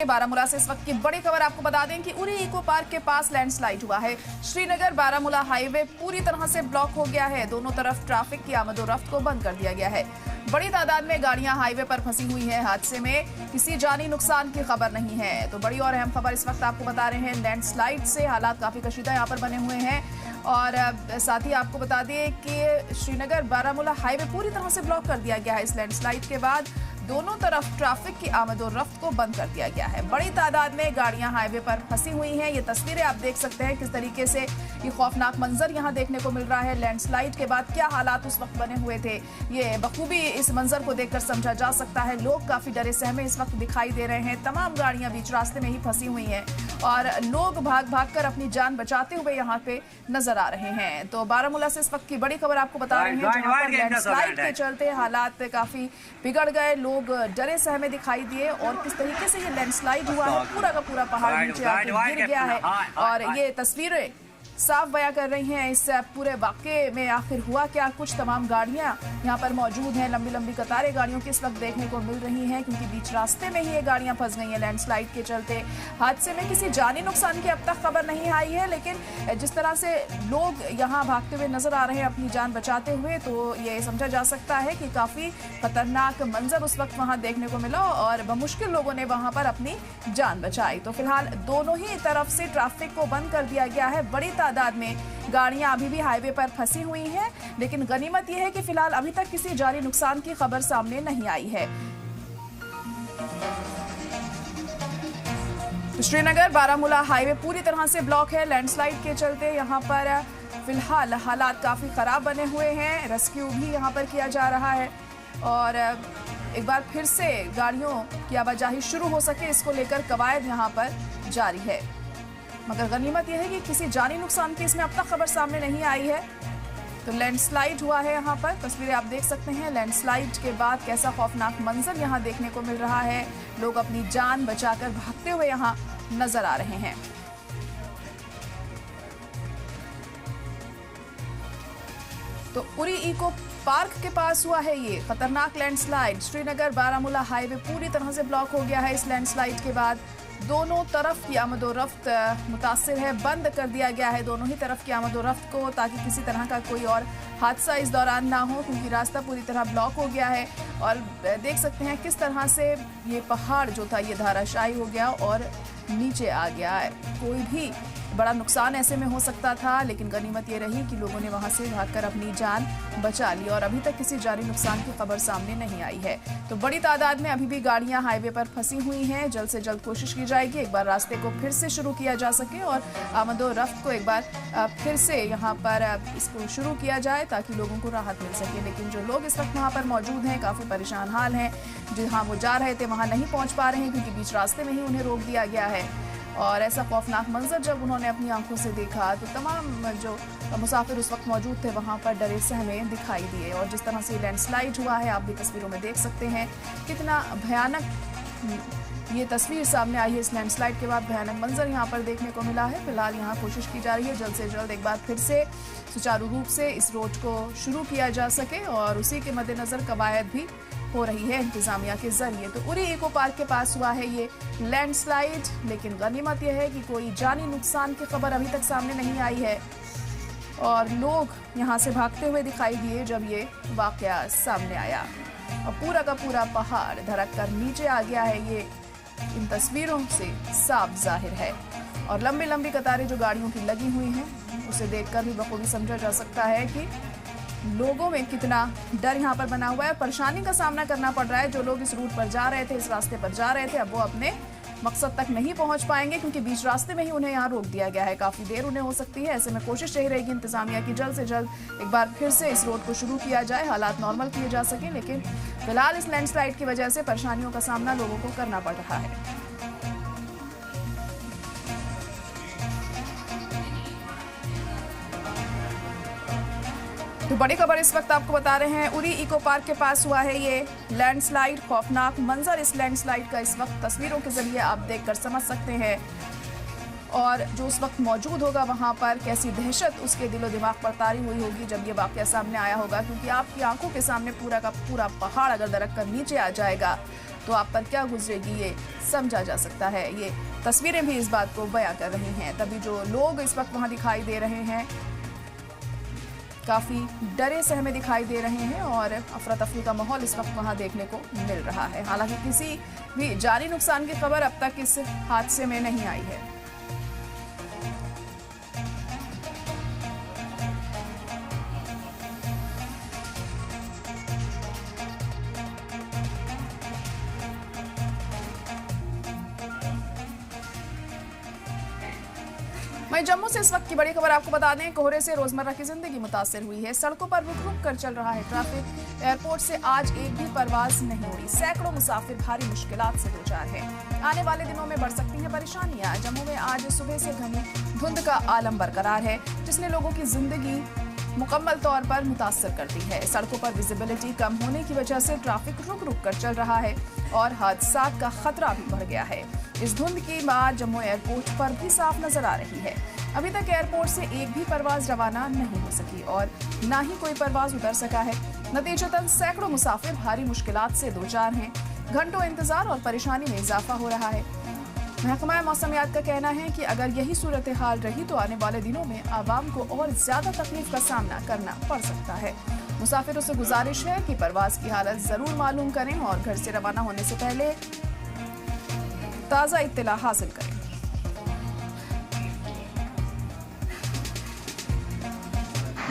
बारामूला से इस वक्त की बड़ी खबर आपको बता दें कि उरी इको पार्क के पास लैंडस्लाइड हुआ है। श्रीनगर बारामूला हाईवे पूरी तरह से ब्लॉक हो गया है। दोनों तरफ ट्रैफिक की आमदोरफ्त को बंद कर दिया गया है। बड़ी तादाद में गाड़ियां हाईवे पर फंसी हुई हैं। हादसे में किसी जानी नुकसान की खबर नहीं है। तो बड़ी और अहम खबर इस वक्त आपको बता रहे हैं, लैंडस्लाइड से हालात काफी कशीदा यहाँ पर बने हुए हैं। और साथ ही आपको बता दें कि श्रीनगर बारामूला हाईवे पूरी तरह से ब्लॉक कर दिया गया है। इस लैंडस्लाइड के बाद दोनों तरफ ट्रैफिक की आमदोरफ्त को बंद कर दिया गया है। बड़ी तादाद में गाड़ियां हाईवे पर फंसी हुई हैं। ये तस्वीरें आप देख सकते हैं किस तरीके से ये खौफनाक मंजर यहां देखने को मिल रहा है। लैंडस्लाइड के बाद क्या हालात उस वक्त बने हुए थे, ये बखूबी इस मंजर को देखकर समझा जा सकता है। लोग काफी डरे सहमे इस वक्त दिखाई दे रहे हैं। तमाम गाड़ियां बीच रास्ते में ही फंसी हुई हैं और लोग भाग भाग कर अपनी जान बचाते हुए यहाँ पे नजर आ रहे हैं। तो बारामूला से इस वक्त की बड़ी खबर आपको बता रहे हैं, जहाँ पर लैंडस्लाइड के चलते हालात काफी बिगड़ गए। लोग डरे सहमे दिखाई दिए और किस तरीके से ये लैंडस्लाइड हुआ है, पूरा का पूरा पहाड़ नीचे आकर गिर गया है। और ये तस्वीरें साफ बयां कर रही हैं इस पूरे वाकये में आखिर हुआ क्या कुछ। तमाम गाड़ियां यहाँ पर मौजूद हैं। लंबी लंबी कतारें गाड़ियों की इस वक्त देखने को मिल रही हैं, क्योंकि बीच रास्ते में ही ये गाड़ियां फंस गई हैं लैंडस्लाइड के चलते। हादसे में किसी जानी नुकसान की अब तक खबर नहीं आई है, लेकिन जिस तरह से लोग यहाँ भागते हुए नजर आ रहे हैं अपनी जान बचाते हुए, तो ये समझा जा सकता है कि काफी खतरनाक मंजर उस वक्त वहां देखने को मिला और बमुश्किल लोगों ने वहां पर अपनी जान बचाई। तो फिलहाल दोनों ही तरफ से ट्रैफिक को बंद कर दिया गया है। बड़ी तादाद में गाड़ियां अभी भी हाईवे पर फंसी हुई हैं, लेकिन गनीमत यह है कि फिलहाल अभी तक किसी जानी नुकसान की खबर सामने नहीं आई है। श्रीनगर बारामूला हाईवे पूरी तरह से ब्लॉक है लैंडस्लाइड के चलते। यहाँ पर फिलहाल हालात काफी खराब बने हुए हैं। रेस्क्यू भी यहाँ पर किया जा रहा है और एक बार फिर से गाड़ियों की आवाजाही शुरू हो सके, इसको लेकर कवायद यहाँ पर जारी है। मगर गनीमत यह है कि किसी जानी नुकसान की इसमें अब तक खबर सामने नहीं आई है। तो लैंडस्लाइड हुआ है यहाँ पर, तस्वीरें आप देख सकते हैं। लैंडस्लाइड के बाद कैसा खौफनाक मंजर यहाँ देखने को मिल रहा है। लोग अपनी जान बचाकर भागते हुए यहाँ नजर आ रहे हैं। तो उरी इको पार्क के पास हुआ है ये खतरनाक लैंडस्लाइड। श्रीनगर बारामूला हाईवे पूरी तरह से ब्लॉक हो गया है इस लैंडस्लाइड के बाद। दोनों तरफ की आमदोरफ्त मुतासिर है, बंद कर दिया गया है दोनों ही तरफ की आमदोरफ्त को, ताकि किसी तरह का कोई और हादसा इस दौरान ना हो, क्योंकि रास्ता पूरी तरह ब्लॉक हो गया है। और देख सकते हैं किस तरह से ये पहाड़ जो था ये धाराशायी हो गया और नीचे आ गया है। कोई भी बड़ा नुकसान ऐसे में हो सकता था, लेकिन गनीमत ये रही कि लोगों ने वहां से भागकर अपनी जान बचा ली और अभी तक किसी जानी नुकसान की खबर सामने नहीं आई है। तो बड़ी तादाद में अभी भी गाड़ियां हाईवे पर फंसी हुई हैं। जल्द से जल्द कोशिश की जाएगी एक बार रास्ते को फिर से शुरू किया जा सके और आमदोरफ्त को एक बार फिर से यहाँ पर इसको शुरू किया जाए, ताकि लोगों को राहत मिल सके। लेकिन जो लोग इस वक्त वहाँ पर मौजूद हैं काफ़ी परेशान हाल हैं। जहाँ वो जा रहे थे वहाँ नहीं पहुँच पा रहे हैं, क्योंकि बीच रास्ते में ही उन्हें रोक दिया गया है। और ऐसा खौफनाक मंजर जब उन्होंने अपनी आंखों से देखा, तो तमाम जो मुसाफिर उस वक्त मौजूद थे वहां पर डरे सहमे दिखाई दिए। और जिस तरह से लैंडस्लाइड हुआ है आप भी तस्वीरों में देख सकते हैं कितना भयानक ये तस्वीर सामने आई है। इस लैंडस्लाइड के बाद भयानक मंजर यहाँ पर देखने को मिला है। फिलहाल यहाँ कोशिश की जा रही है जल्द से जल्द एक बार फिर से सुचारू रूप से इस रोड को शुरू किया जा सके, और उसी के मद्देनजर कवायद भी हो रही है इंतजामिया के जरिए। तो उरी इको पार्क के पास हुआ है ये लैंडस्लाइड, लेकिन गनीमत यह है कि कोई जानी नुकसान की खबर अभी तक सामने नहीं आई है और लोग यहाँ से भागते हुए दिखाई दिए जब ये वाकया सामने आया। और पूरा का पूरा पहाड़ धड़क कर नीचे आ गया है, ये इन तस्वीरों से साफ जाहिर है। और लंबी लंबी कतारें जो गाड़ियों की लगी हुई हैं, उसे देखकर भी बखूबी समझा जा सकता है कि लोगों में कितना डर यहाँ पर बना हुआ है। परेशानी का सामना करना पड़ रहा है। जो लोग इस रूट पर जा रहे थे, इस रास्ते पर जा रहे थे, अब वो अपने मकसद तक नहीं पहुंच पाएंगे, क्योंकि बीच रास्ते में ही उन्हें यहाँ रोक दिया गया है। काफी देर उन्हें हो सकती है। ऐसे में कोशिश यही रहेगी इंतजामिया की जल्द से जल्द एक बार फिर से इस रोड को शुरू किया जाए, हालात नॉर्मल किए जा सके। लेकिन फिलहाल इस लैंडस्लाइड की वजह से परेशानियों का सामना लोगों को करना पड़ रहा है। तो बड़ी खबर इस वक्त आपको बता रहे हैं, उरी इको पार्क के पास हुआ है ये लैंडस्लाइड। खौफनाक मंजर इस लैंडस्लाइड का इस वक्त तस्वीरों के जरिए आप देखकर समझ सकते हैं। और जो उस वक्त मौजूद होगा वहां पर कैसी दहशत उसके दिलो दिमाग पर तारी हुई होगी जब ये वाकया सामने आया होगा, क्योंकि आपकी आंखों के सामने पूरा का पूरा पहाड़ अगर दरक कर नीचे आ जाएगा तो आप पर क्या गुजरेगी ये समझा जा सकता है। ये तस्वीरें भी इस बात को बयां कर रही हैं। तभी जो लोग इस वक्त वहां दिखाई दे रहे हैं काफी डरे सहमे दिखाई दे रहे हैं और अफरा तफरी का माहौल इस वक्त वहां देखने को मिल रहा है। हालांकि किसी भी जानी नुकसान की खबर अब तक इस हादसे में नहीं आई है। वहीं जम्मू से इस वक्त की बड़ी खबर आपको बता दें, कोहरे से रोजमर्रा की जिंदगी मुतासर हुई है। सड़कों पर रुक रुक कर चल रहा है ट्रैफिक। एयरपोर्ट से आज एक भी परवाज नहीं उड़ी। सैकड़ों मुसाफिर भारी मुश्किलात से दो चार हैं। आने वाले दिनों में बढ़ सकती हैं परेशानियां। जम्मू में आज सुबह से घनी धुंध का आलम बरकरार है, जिसने लोगों की जिंदगी मुकम्मल तौर पर मुतासर कर दी है। सड़कों पर विजिबिलिटी कम होने की वजह से ट्रैफिक रुक रुक कर चल रहा है और हादसात का खतरा भी बढ़ गया है। इस धुंध की बाद जम्मू एयरपोर्ट पर भी साफ नजर आ रही है। अभी तक एयरपोर्ट से एक भी परवाज रवाना नहीं हो सकी और ना ही कोई परवाज उतर सका है। नतीजतन सैकड़ों मुसाफिर भारी मुश्किलात से दो चार हैं। घंटों इंतजार और परेशानी में इजाफा हो रहा है। महकमा मौसमियात का कहना है कि अगर यही सूरत हाल रही तो आने वाले दिनों में आवाम को और ज्यादा तकलीफ का सामना करना पड़ सकता है। मुसाफिरों से गुजारिश है कि परवाज की हालत जरूर मालूम करें और घर से रवाना होने से पहले ताज़ा इत्तला हासिल करें।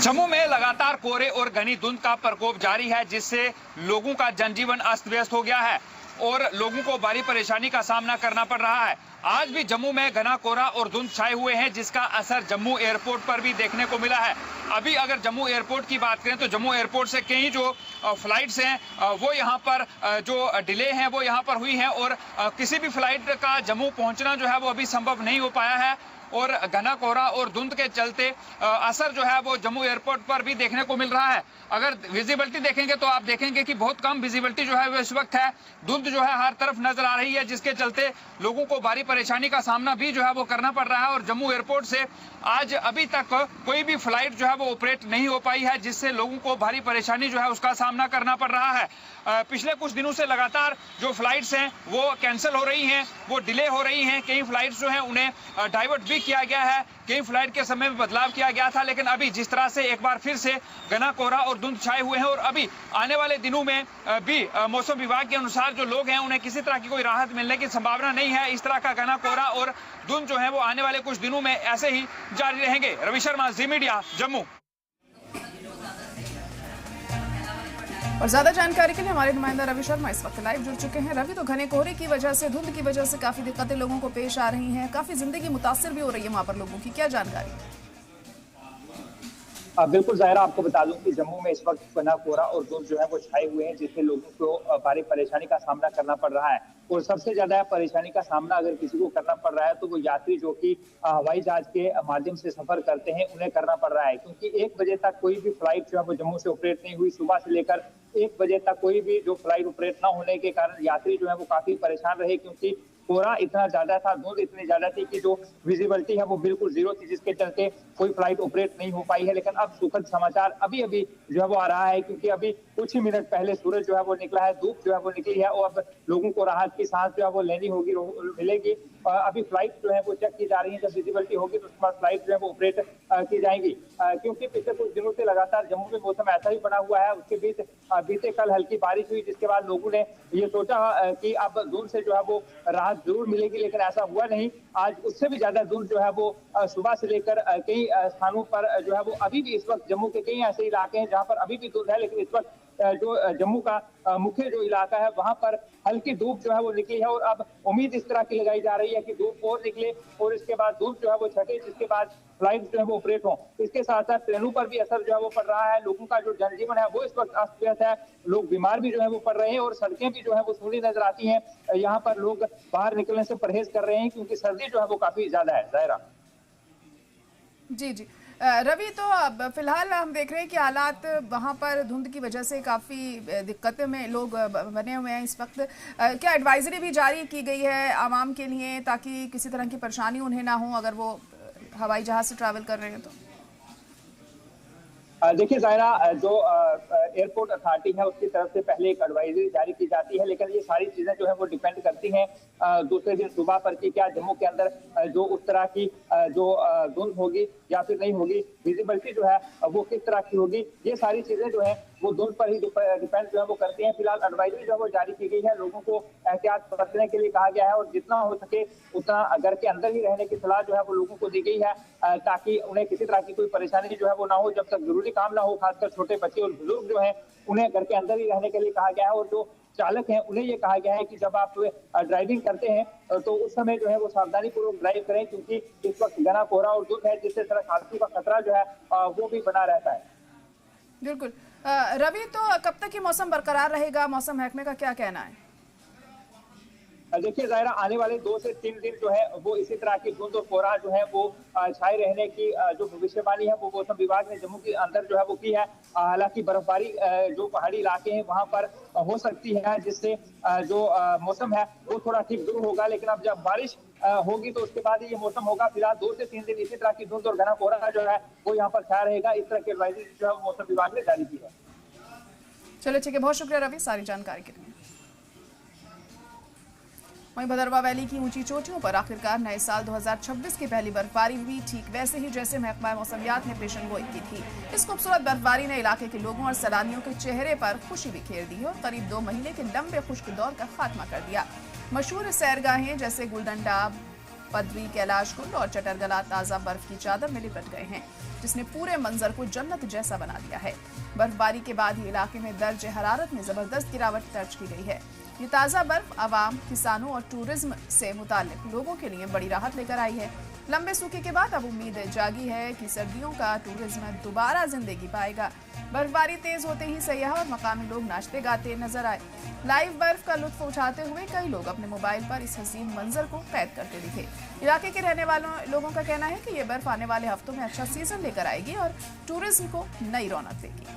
जम्मू में लगातार कोहरे और घनी धुंध का प्रकोप जारी है, जिससे लोगों का जनजीवन अस्त व्यस्त हो गया है और लोगों को भारी परेशानी का सामना करना पड़ रहा है। आज भी जम्मू में घना कोहरा और धुंध छाए हुए हैं, जिसका असर जम्मू एयरपोर्ट पर भी देखने को मिला है। अभी अगर जम्मू एयरपोर्ट की बात करें तो जम्मू एयरपोर्ट से कई जो फ्लाइट्स हैं वो यहाँ पर जो डिले हैं वो यहाँ पर हुई हैं और किसी भी फ्लाइट का जम्मू पहुँचना जो है वो अभी संभव नहीं हो पाया है और घना कोहरा और धुंध के चलते असर जो है वो जम्मू एयरपोर्ट पर भी देखने को मिल रहा है। अगर विजिबिलिटी देखेंगे तो आप देखेंगे कि बहुत कम विजिबिलिटी जो है वो इस वक्त है। धुंध जो है हर तरफ नजर आ रही है, जिसके चलते लोगों को भारी परेशानी का सामना भी जो है वो करना पड़ रहा है और जम्मू एयरपोर्ट से आज अभी तक कोई भी फ्लाइट जो है वो ऑपरेट नहीं हो पाई है, जिससे लोगों को भारी परेशानी जो है उसका सामना करना पड़ रहा है। पिछले कुछ दिनों से लगातार जो फ्लाइट्स हैं वो कैंसिल हो रही हैं, वो डिले हो रही हैं। कई फ्लाइट्स जो हैं उन्हें डाइवर्ट भी किया गया है, कई फ्लाइट के समय में बदलाव किया गया था, लेकिन अभी जिस तरह से एक बार फिर से घना कोहरा और धुंध छाए हुए हैं और अभी आने वाले दिनों में भी मौसम विभाग के अनुसार जो लोग हैं उन्हें किसी तरह की कोई राहत मिलने की संभावना नहीं है। इस तरह का घना कोहरा और धुंध जो है वो आने वाले कुछ दिनों में ऐसे ही जारी रहेंगे। रवि शर्मा, जी मीडिया, जम्मू। और ज्यादा जानकारी के लिए हमारे नुमाइंदा रवि शर्मा इस वक्त लाइव जुड़ चुके हैं। रवि, तो घने कोहरे की वजह से, धुंध की वजह से काफी दिक्कतें लोगों को पेश आ रही हैं, काफी जिंदगी मुतासिर भी हो रही है वहां पर लोगों की, क्या जानकारी? बिल्कुल ज़ाहिरा, आपको बता दूं कि जम्मू में इस वक्त घना कोहरा और धुंध जो है वो छाए हुए हैं, जिससे लोगों को भारी परेशानी का सामना करना पड़ रहा है। और सबसे ज्यादा परेशानी का सामना अगर किसी को करना पड़ रहा है तो वो यात्री जो कि हवाई जहाज के माध्यम से सफर करते हैं उन्हें करना पड़ रहा है, क्योंकि 1 बजे तक कोई भी फ्लाइट जो है वो जम्मू से ऑपरेट नहीं हुई। सुबह से लेकर 1 बजे तक कोई भी जो फ्लाइट ऑपरेट ना होने के कारण यात्री जो है वो काफी परेशान रहे, क्योंकि कोहरा इतना ज्यादा था, धुंध इतनी ज्यादा थी कि जो विजिबिलिटी है वो बिल्कुल जीरो थी, जिसके चलते कोई फ्लाइट ऑपरेट नहीं हो पाई है। लेकिन अब सुखद समाचार अभी अभी जो है वो आ रहा है, क्योंकि अभी कुछ ही मिनट पहले सूरज जो है वो निकला है, धूप जो है वो निकली है और अब लोगों को राहत की सांस जो है वो लेनी होगी, मिलेगी। अभी फ्लाइट जो है वो चेक की जा रही है, जब विजिबिलिटी होगी तो उसके बाद फ्लाइट जो है वो ऑपरेट की जाएंगी, क्योंकि पिछले कुछ दिनों से लगातार जम्मू में मौसम ऐसा ही बना हुआ है। उसके बीच बीते कल हल्की बारिश हुई, जिसके बाद लोगों ने ये सोचा कि अब धूप से जो है वो राहत जरूर मिलेगी, लेकिन ऐसा हुआ नहीं। आज उससे भी ज्यादा धूप जो है वो सुबह से लेकर कई स्थानों पर जो है वो अभी भी इस वक्त जम्मू के कई ऐसे इलाके हैं जहां पर अभी भी धूप है, लेकिन इस वक्त जो जम्मू का मुख्य जो इलाका है वहां पर हल्की धूप जो है वो निकली है और अब उम्मीद इस तरह की लगाई जा रही है कि धूप और निकले और इसके बाद धूप जो है वो छटे, जिसके बाद फ्लाइट जो है वो ऑपरेट हो। इसके साथ साथ ट्रेनों पर भी असर जो है वो पड़ रहा है। लोगों का जो जनजीवन है वो इस वक्त अस्त व्यस्त है, लोग बीमार भी जो है वो पड़ रहे हैं और सड़कें भी जो है वो सूनी नजर आती हैं। यहाँ पर लोग बाहर निकलने से परहेज कर रहे हैं, क्योंकि सर्दी जो है वो काफी ज्यादा है। ज़ाहिरा जी जी रवि, तो अब फिलहाल हम देख रहे हैं कि हालात वहाँ पर धुंध की वजह से काफ़ी दिक्कतें में लोग बने हुए हैं इस वक्त। क्या एडवाइजरी भी जारी की गई है आवाम के लिए, ताकि किसी तरह की परेशानी उन्हें ना हो अगर वो हवाई जहाज से ट्रैवल कर रहे हैं तो? देखिए जायरा, जो एयरपोर्ट अथॉरिटी है उसकी तरफ से पहले एक एडवाइजरी जारी की जाती है, लेकिन ये सारी चीजें जो है वो डिपेंड करती हैं दूसरे दिन सुबह पर कि क्या जम्मू के अंदर जो उस तरह की जो धुंध होगी या फिर नहीं होगी, विजिबिलिटी जो है वो किस तरह की होगी, ये सारी चीजें जो है वो धुंध पर ही डिपेंड जो है वो करती हैं। फिलहाल एडवाइजरी जो है वो जारी की गई है, लोगों को एहतियात बरतने के लिए कहा गया है और जितना हो सके उतना घर के अंदर ही रहने की सलाह जो है वो लोगों को दी गई है, ताकि उन्हें किसी तरह की कोई परेशानी जो है वो ना हो जब तक जरूरी काम ना हो। खासकर छोटे बच्चे और बुजुर्ग जो हैं उन्हें घर के अंदर ही रहने के लिए कहा गया है, और जो चालक हैं उन्हें ये कहा गया है कि जब आप ड्राइविंग करते हैं तो उस समय जो है वो सावधानी पूर्वक ड्राइव करें, क्योंकि इस वक्त घना कोहरा और धुंध है जिससे सड़क हादसों का खतरा जो है वो भी बना रहता है। बिल्कुल। रवि, तो कब तक ये मौसम बरकरार रहेगा? मौसम महकमे का क्या कहना है? देखिए जायरा, आने वाले 2 से 3 दिन जो है वो इसी तरह की धुंध और कोहरा जो है वो छाए रहने की जो भविष्यवाणी है वो मौसम विभाग ने जम्मू के अंदर जो है वो की है। हालांकि बर्फबारी जो पहाड़ी इलाके हैं वहां पर हो सकती है, जिससे जो मौसम है वो थोड़ा ठीक दूर होगा, लेकिन अब जब बारिश होगी तो उसके बाद ही ये मौसम होगा। फिलहाल 2 से 3 दिन इसी तरह की धुंध और घना कोहरा जो है वो यहाँ पर छाया रहेगा। इस तरह की एडवाइजरी जो है मौसम विभाग ने जारी की है। चलिए ठीक है, बहुत शुक्रिया रवि सारी जानकारी के लिए। वहीं भदरवा वैली की ऊंची चोटियों पर आखिरकार नए साल 2026 की पहली बर्फबारी हुई, ठीक वैसे ही जैसे महकमा मौसमियात ने पेशन गोई की थी। इस खूबसूरत बर्फबारी ने इलाके के लोगों और सैलानियों के चेहरे पर खुशी बिखेर दी है और करीब 2 महीने के लंबे खुश्क दौर का खात्मा कर दिया। मशहूर सैरगाहें जैसे गुलडंडा, पदवी, कैलाश कुंड और चटरगला ताजा बर्फ की चादर में लिपट गए हैं, जिसने पूरे मंजर को जन्नत जैसा बना दिया है। बर्फबारी के बाद ही इलाके में दर्ज हरारत में जबरदस्त गिरावट दर्ज की गई है। ये ताज़ा बर्फ आवाम, किसानों और टूरिज्म से मुताल्लिक लोगों के लिए बड़ी राहत लेकर आई है। लंबे सूखे के बाद अब उम्मीद जागी है कि सर्दियों का टूरिज्म दोबारा जिंदगी पाएगा। बर्फबारी तेज होते ही सयाह और मकामी लोग नाचते गाते नजर आए। लाइव बर्फ का लुत्फ उठाते हुए कई लोग अपने मोबाइल पर इस हसीन मंजर को कैद करते दिखे। इलाके के रहने वालों लोगों का कहना है कि ये बर्फ आने वाले हफ्तों में अच्छा सीजन लेकर आएगी और टूरिज्म को नई रौनक देगी।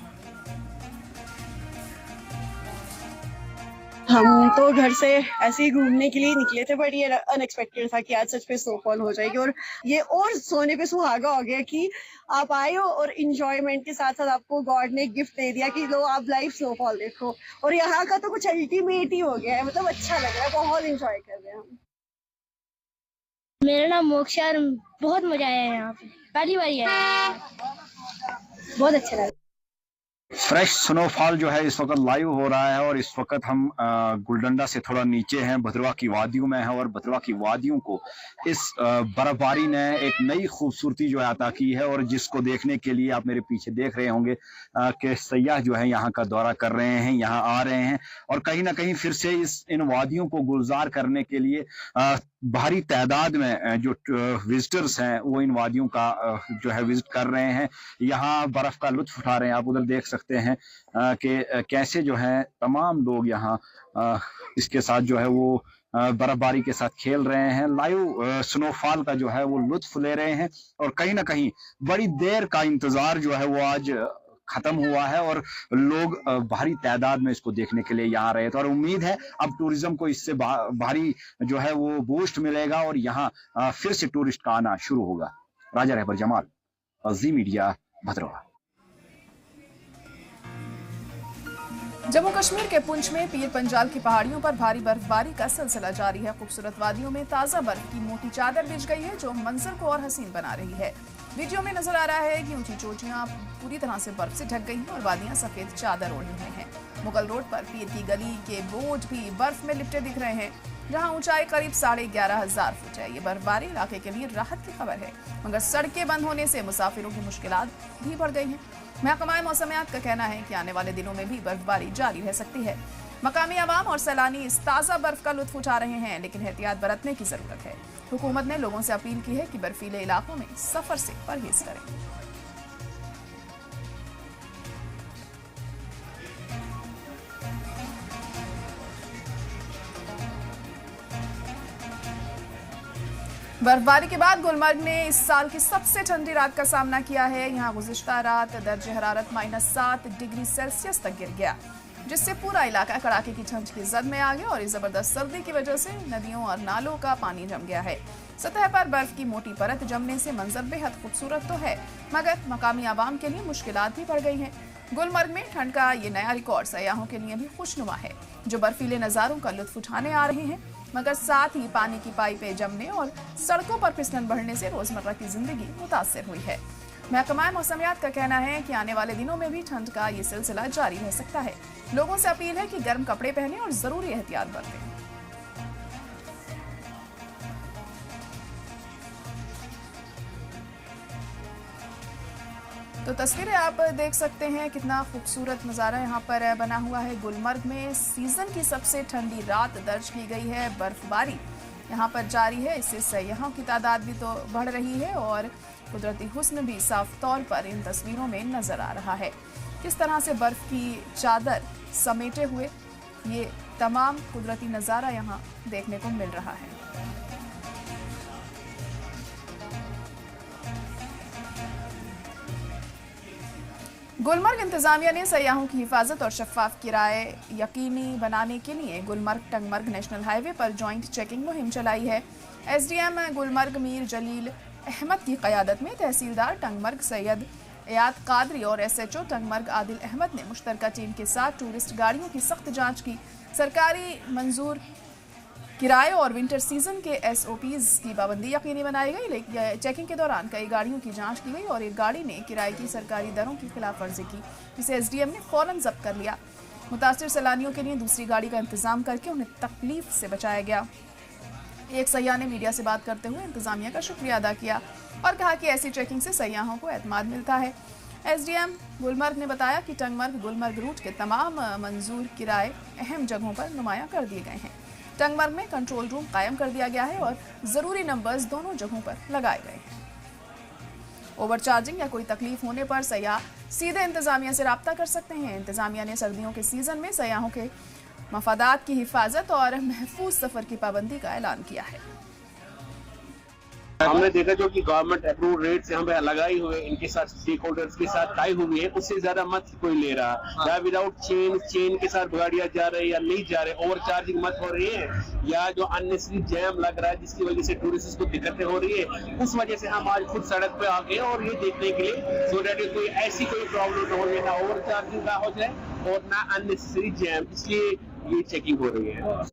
हम तो घर से ऐसे ही घूमने के लिए निकले थे, बट ये अनएक्सपेक्टेड था कि आज सच पे स्नोफॉल हो जाएगी, और ये और सोने पे सुहागा हो गया कि आप आए हो और इंजॉयमेंट के साथ साथ आपको गॉड ने गिफ्ट दे दिया कि लो आप लाइव स्नोफॉल देखो। और यहाँ का तो कुछ अल्टीमेट ही हो गया है, मतलब अच्छा लग रहा है, बहुत इंजॉय कर रहे हैं हम। मेरा नाम मोक्षा और बहुत मजा आया है यहाँ पे, पहली बार आया, बहुत अच्छा लगा। फ्रेश स्नोफॉल जो है इस वक्त लाइव हो रहा है और इस वक्त हम गुलडंडा से थोड़ा नीचे हैं, भद्रवा की वादियों में हैं और भद्रवा की वादियों को इस बर्फबारी ने एक नई खूबसूरती जो है अता की है, और जिसको देखने के लिए आप मेरे पीछे देख रहे होंगे कि सयाह जो है यहाँ का दौरा कर रहे हैं, यहाँ आ रहे हैं और कहीं ना कहीं फिर से इन वादियों को गुलजार करने के लिए भारी तादाद में जो विजिटर्स हैं वो इन वादियों का जो है विजिट कर रहे हैं, यहाँ बर्फ का लुत्फ उठा रहे हैं। आप उधर देख सकते हैं कि कैसे जो है तमाम लोग यहाँ इसके साथ जो है वो बर्फबारी के साथ खेल रहे हैं, लाइव स्नोफॉल का जो है वो लुत्फ ले रहे हैं, और कहीं ना कहीं बड़ी देर का इंतजार जो है वो आज खत्म हुआ है और लोग भारी तादाद में इसको देखने के लिए यहाँ रहे थे। और उम्मीद है अब टूरिज्म को इससे भारी जो है वो बूस्ट मिलेगा और यहाँ फिर से टूरिस्ट का आना शुरू होगा। राजा रहबर जमाल, जी मीडिया, भद्रवा। जम्मू कश्मीर के पुंछ में पीर पंजाल की पहाड़ियों पर भारी बर्फबारी का सिलसिला जारी है। खूबसूरत वादियों में ताजा बर्फ की मोटी चादर बिछ गई है जो मंजर को और हसीन बना रही है। वीडियो में नजर आ रहा है कि ऊंची चोटियां पूरी तरह से बर्फ से ढक गई हैं और वादियां सफेद चादर ओढ़े हुए हैं। मुगल रोड पर पीर की गली के बोर्ड भी बर्फ में लिपटे दिख रहे हैं, जहां ऊंचाई करीब 11,500 फुट है। ये बर्फबारी इलाके के लिए राहत की खबर है, मगर सड़कें बंद होने से मुसाफिरों की मुश्किलात भी बढ़ गई हैं। महकमा मौसमियात का कहना है कि आने वाले दिनों में भी बर्फबारी जारी रह सकती है। मकामी आवाम और सैलानी इस ताज़ा बर्फ का लुत्फ उठा रहे हैं, लेकिन एहतियात बरतने की जरूरत है। हुकूमत ने लोगों से अपील की है कि बर्फीले इलाकों में सफर से परहेज करें। बर्फबारी के बाद गुलमर्ग ने इस साल की सबसे ठंडी रात का सामना किया है। यहाँ गुज़िश्ता रात दर्ज हरारत -7 डिग्री सेल्सियस तक गिर गया, जिससे पूरा इलाका कड़ाके की ठंड की जद में आ गया और इस जबरदस्त सर्दी की वजह से नदियों और नालों का पानी जम गया है। सतह पर बर्फ की मोटी परत जमने से मंजर बेहद खूबसूरत तो है, मगर मकामी आवाम के लिए मुश्किलात भी बढ़ गई हैं। गुलमर्ग में ठंड का ये नया रिकॉर्ड सयाहों के लिए भी खुशनुमा है, जो बर्फीले नज़ारों का लुत्फ उठाने आ रहे हैं, मगर साथ ही पानी की पाइपें जमने और सड़कों पर फिसलन बढ़ने से रोजमर्रा की जिंदगी मुतासिर हुई है। महकमा मौसमियात का कहना है कि आने वाले दिनों में भी ठंड का ये सिलसिला जारी रह सकता है। लोगों से अपील है कि गर्म कपड़े पहनें और जरूरी एहतियात बरतें। तो तस्वीरें आप देख सकते हैं, कितना खूबसूरत नज़ारा यहाँ पर बना हुआ है। गुलमर्ग में सीजन की सबसे ठंडी रात दर्ज की गई है। बर्फबारी यहाँ पर जारी है, इससे सयाहों की तादाद भी तो बढ़ रही है और कुदरती हुस्न भी साफ तौर पर इन तस्वीरों में नजर आ रहा है। किस तरह से बर्फ की चादर समेटे हुए ये तमाम कुदरती नज़ारा यहाँ देखने को मिल रहा है। गुलमर्ग इंतजामिया ने सयाहों की हिफाजत और शफाफ किराए यकीनी बनाने के लिए गुलमर्ग टंगमर्ग नेशनल हाईवे पर जॉइंट चेकिंग मुहिम चलाई है। एसडीएम गुलमर्ग मीर जलील अहमद की क़यादत में तहसीलदार टंगमर्ग सैयद एयाद कादरी और एसएचओ टंगमर्ग आदिल अहमद ने मुश्तरका टीम के साथ टूरिस्ट गाड़ियों की सख्त जांच की। सरकारी मंजूर किराए और विंटर सीजन के एसओपीज की पाबंदी यकीनी बनाई गई। लेकिन चेकिंग के दौरान कई गाड़ियों की जांच की गई और एक गाड़ी ने किराए की सरकारी दरों की खिलाफ वर्जी की, जिसे एसडीएम ने फौरन जब्त कर लिया। मुतासिर सैलानियों के लिए दूसरी गाड़ी का इंतजाम करके उन्हें तकलीफ से बचाया गया। एक सयाह ने मीडिया से बात करते हुए इंतजामिया का शुक्रिया अदा किया और कहा कि ऐसी चेकिंग से सयाहों को एतमाद मिलता है। एसडीएम गुलमर्ग ने बताया कि टंगमर्ग गुलमर्ग रूट के तमाम मंजूर किराए अहम जगहों पर नुमाया कर दिए गए हैं। टंगमर्ग में कंट्रोल रूम कायम कर दिया गया है और जरूरी नंबर्स दोनों जगहों पर लगाए गए हैं। ओवरचार्जिंग या कोई तकलीफ होने पर सयाह सीधे इंतजामिया से राब्ता कर सकते हैं। इंतजामिया ने सर्दियों के सीजन में सयाहों के मफादात की हिफाजत और महफूज सफर की पाबंदी का ऐलान किया है। हमने देखा जो कि गवर्नमेंट अप्रूव रेट से हमें लगाई हुए इनके साथ स्टेक होल्डर्स के साथ तय हुई है, उससे ज्यादा मत कोई ले रहा या विदाउट चेन के साथ गाड़ियां जा रहे या नहीं जा रहे, ओवर चार्जिंग मत हो रही है या जो अननेसेसरी जैम लग रहा है जिसकी वजह से टूरिस्ट को दिक्कतें हो रही है। उस वजह से हम आज खुद सड़क पे आ गए और ये देखने के लिए सो दैट कोई ऐसी कोई प्रॉब्लम न हो जाए, ना ओवर चार्जिंग का हो जाए और ना अननेसेसरी जैम, इसलिए ये चेकिंग हो रही है।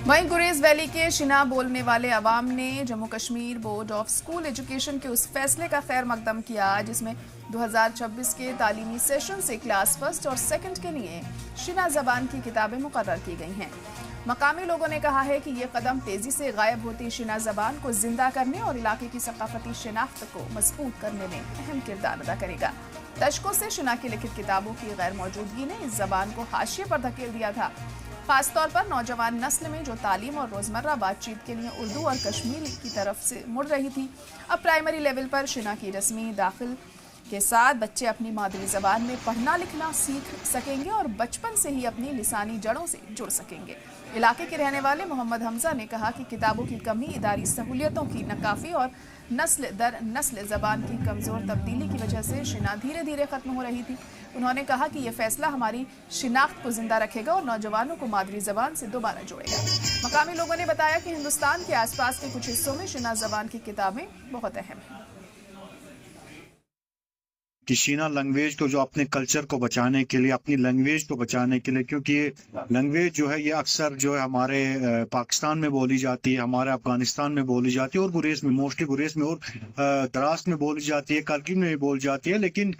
वहीं गुरेज वैली के शिना बोलने वाले अवाम ने Jammu Kashmir board of school education के उस फैसले का खैर मकदम किया जिसमें 2026 के तालीमी सेशन से क्लास फर्स्ट और सेकंड के लिए शिना जबान की किताबें मुकर्रर की गई हैं। मकामी लोगों ने कहा है कि ये कदम तेजी से गायब होती शिना जबान को जिंदा करने और इलाके की सकाफती शिनाख्त को मजबूत करने में अहम किरदार अदा करेगा। दशकों से शिना की लिखित किताबों की गैर मौजूदगी ने इस जबान को हाशिए पर धकेल दिया था, खासतौर पर नौजवान नस्ल में जो तालीम और रोजमर्रा बातचीत के लिए उर्दू और कश्मीरी की तरफ से मुड़ रही थी। अब प्राइमरी लेवल पर शिना की रस्मी दाखिल के साथ बच्चे अपनी मादरी जबान में पढ़ना लिखना सीख सकेंगे और बचपन से ही अपनी लिसानी जड़ों से जुड़ सकेंगे। इलाके के रहने वाले मोहम्मद हमजा ने कहा कि किताबों की कमी, इदारी सहूलियतों की नाकाफी और नस्ल दर नस्ल जबान की कमजोर तब्दीली की वजह से शिना धीरे धीरे खत्म हो रही थी। उन्होंने कहा कि यह फैसला हमारी शिनाख्त को जिंदा रखेगा और नौजवानों को मादरी जबान से दोबारा जोड़ेगा। मकामी लोगों ने बताया कि हिंदुस्तान के आसपास के कुछ हिस्सों में शिना जबान की किताबें बहुत अहम हैं। कि शीना लैंग्वेज को जो अपने कल्चर को बचाने के लिए, अपनी लैंग्वेज को बचाने के लिए, क्योंकि ये लैंग्वेज जो है ये अक्सर जो है हमारे पाकिस्तान में बोली जाती है, हमारे अफगानिस्तान में बोली जाती है और गुरेज में, मोस्टली गुरेज में और द्रास में बोली जाती है, करगिल में भी बोली जाती है। लेकिन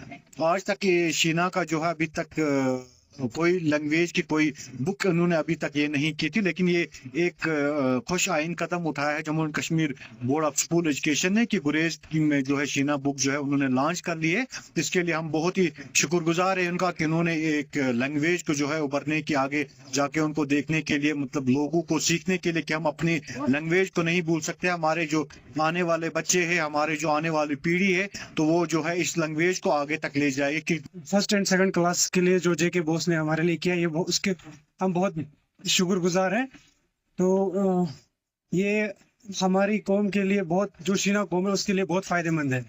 आज तक ये शीना का जो है अभी तक कोई लैंग्वेज की कोई बुक उन्होंने अभी तक ये नहीं की थी। लेकिन ये एक खुश आइन कदम उठाया है Jammu and Kashmir board of school education ने कि गुरेज में जो है शीना बुक जो है उन्होंने लॉन्च कर ली है। इसके लिए हम बहुत ही शुक्रगुजार है उनका कि उन्होंने एक लैंग्वेज को जो है उभरने की, आगे जाके उनको देखने के लिए, मतलब लोगों को सीखने के लिए कि हम अपनी लैंग्वेज को नहीं भूल सकते। हमारे जो आने वाले बच्चे हैं, हमारे जो आने वाली पीढ़ी है, तो वो जो है इस लैंग्वेज को आगे तक ले जाएगी। कि फर्स्ट एंड सेकंड क्लास के लिए जो जेके बोस ने हमारे लिए किया, ये उसके हम बहुत शुक्रगुजार हैं। तो ये हमारी कौम के लिए बहुत, जो शीना कौम है उसके लिए बहुत फायदेमंद है,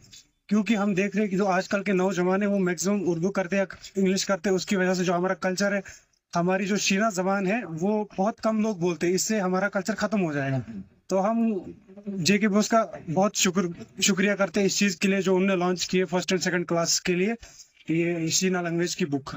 क्योंकि हम देख रहे हैं कि जो आजकल के नौजवान है वो मैक्सिमम उर्दू करते हैं, इंग्लिश करते हैं। उसकी वजह से जो हमारा कल्चर है हमारी जो शीना जबान है वो बहुत कम लोग बोलते हैं, इससे हमारा कल्चर खत्म हो जाएगा। तो हम जेके बोस का बहुत शुक्रिया करते हैं इस चीज़ के लिए जो उन्होंने लॉन्च किए फर्स्ट एंड सेकंड क्लास के लिए ये शीना लैंग्वेज की बुक।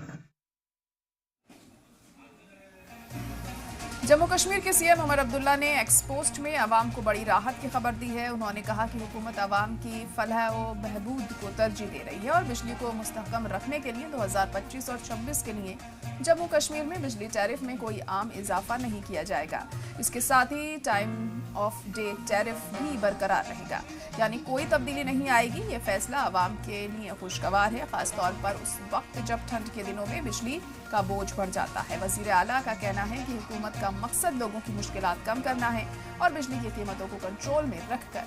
जम्मू कश्मीर के सीएम उमर अब्दुल्ला ने एक्सपोस्ट में अवाम को बड़ी राहत की खबर दी है। उन्होंने कहा कि हुकूमत अवाम की फलाह व बहबूद को तरजीह दे रही है और बिजली को मुस्तहकम रखने के लिए 2025 और 26 के लिए जम्मू कश्मीर में बिजली टैरिफ में कोई आम इजाफा नहीं किया जाएगा। इसके साथ ही टाइम ऑफ डे टैरिफ भी बरकरार रहेगा, यानी कोई तब्दीली नहीं आएगी। ये फैसला अवाम के लिए खुशगवार है, खासतौर पर उस वक्त जब ठंड के दिनों में बिजली का बोझ बढ़ जाता है। वजीर आला का कहना है कि हुकूमत का मकसद लोगों की मुश्किलात कम करना है और बिजली की कीमतों को कंट्रोल में रखकर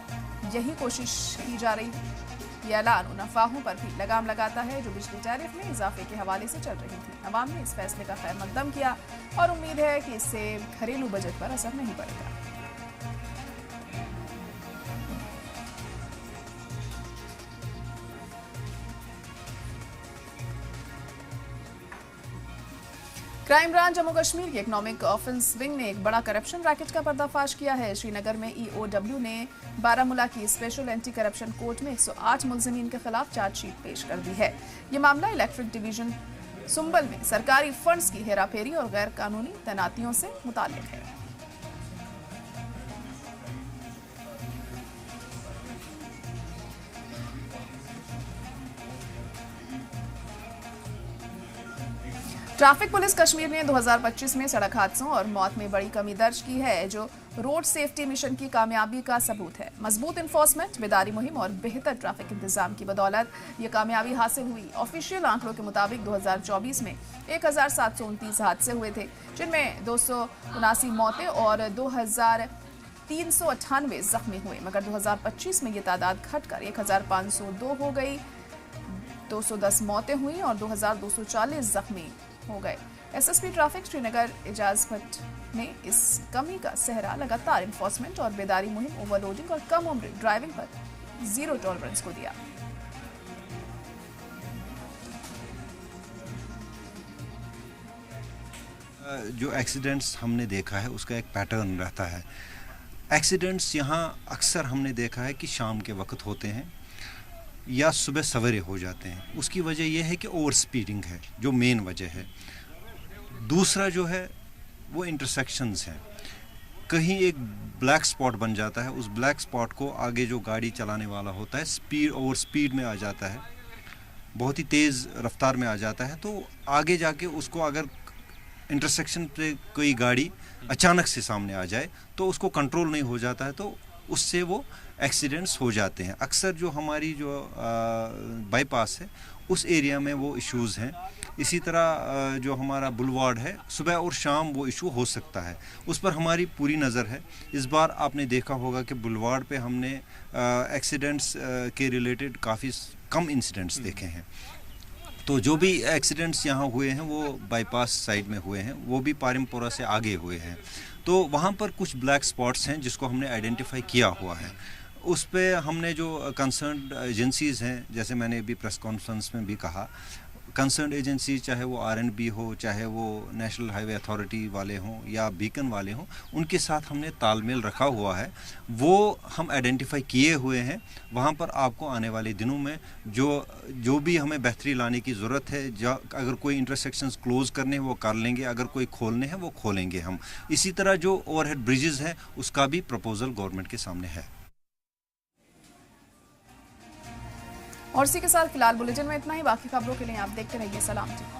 यही कोशिश की जा रही है। ये ऐलान उन अफवाहों पर भी लगाम लगाता है जो बिजली टैरिफ में इजाफे के हवाले से चल रही थी। अवाम ने इस फैसले का खैर मकदम किया और उम्मीद है कि इससे घरेलू बजट पर असर नहीं पड़ेगा। क्राइम ब्रांच जम्मू कश्मीर की इकोनॉमिक ऑफेंस विंग ने एक बड़ा करप्शन रैकेट का पर्दाफाश किया है। श्रीनगर में ईओडब्ल्यू ने बारामूला की स्पेशल एंटी करप्शन कोर्ट में 108 मुलजिमीन के खिलाफ चार्जशीट पेश कर दी है। ये मामला इलेक्ट्रिक डिवीजन सुंबल में सरकारी फंड्स की हेराफेरी और गैर कानूनी तैनातियों से मुताल्लिक है। ट्रैफिक पुलिस कश्मीर ने 2025 में सड़क हादसों और मौत में बड़ी कमी दर्ज की है, जो रोड सेफ्टी मिशन की कामयाबी का सबूत है। मजबूत इन्फोर्समेंट, बेदारी मुहिम और बेहतर ट्रैफिक इंतजाम की बदौलत ये कामयाबी हासिल हुई। ऑफिशियल आंकड़ों के मुताबिक 2024 में 1729 हादसे हुए थे, जिनमें 279 मौतें और 2398 जख्मी हुए, मगर 2025 में ये तादाद घटकर 1502 हो गई। 210 मौतें हुई और 2240 जख्मी हो गए। एसएसपी ट्रैफिक श्रीनगर एजाज भट्ट ने इस कमी का सेहरा लगातार इन्फोर्समेंट और बेदारी मुहिम, ओवरलोडिंग और कम उम्र ड्राइविंग पर जीरो टॉलरेंस को दिया। जो एक्सीडेंट्स हमने देखा है उसका एक पैटर्न रहता है। एक्सीडेंट्स यहाँ अक्सर हमने देखा है कि शाम के वक्त होते हैं या सुबह सवेरे हो जाते हैं। उसकी वजह यह है कि ओवर स्पीडिंग है जो मेन वजह है। दूसरा जो है वो इंटरसेक्शंस हैं। कहीं एक ब्लैक स्पॉट बन जाता है, उस ब्लैक स्पॉट को आगे जो गाड़ी चलाने वाला होता है ओवर स्पीड में आ जाता है, बहुत ही तेज़ रफ्तार में आ जाता है, तो आगे जाके उसको अगर इंटरसेक्शन पे कोई गाड़ी अचानक से सामने आ जाए तो उसको कंट्रोल नहीं हो जाता है, तो उससे वो एक्सीडेंट्स हो जाते हैं। अक्सर जो हमारी जो बाईपास है उस एरिया में वो इश्यूज़ हैं। इसी तरह जो हमारा बुलवार्ड है, सुबह और शाम वो इशू हो सकता है, उस पर हमारी पूरी नज़र है। इस बार आपने देखा होगा कि बुलवार्ड पे हमने एक्सीडेंट्स के रिलेटेड काफ़ी कम इंसिडेंट्स देखे हैं। तो जो भी एक्सीडेंट्स यहाँ हुए हैं वो बाईपास साइड में हुए हैं, वो भी पारिमपोरा से आगे हुए हैं। तो वहाँ पर कुछ ब्लैक स्पॉट्स हैं जिसको हमने आइडेंटिफाई किया हुआ है। उस पे हमने जो कंसर्न्ड एजेंसीज़ हैं, जैसे मैंने अभी प्रेस कॉन्फ्रेंस में भी कहा, कंसर्न्ड एजेंसी चाहे वो आरएनबी हो, चाहे वो नेशनल हाईवे अथॉरिटी वाले हों या बीकन वाले हों, उनके साथ हमने तालमेल रखा हुआ है। वो हम आइडेंटिफाई किए हुए हैं। वहाँ पर आपको आने वाले दिनों में जो भी हमें बेहतरी लाने की ज़रूरत है, अगर कोई इंटरसेक्शंस क्लोज़ करने हैं वो कर लेंगे, अगर कोई खोलने हैं वो खोलेंगे हम। इसी तरह जो ओवरहेड ब्रिजेस हैं उसका भी प्रपोजल गवर्नमेंट के सामने है। और इसी के साथ फिलहाल बुलेटिन में इतना ही। बाकी खबरों के लिए आप देखते रहिए सलाम टीवी।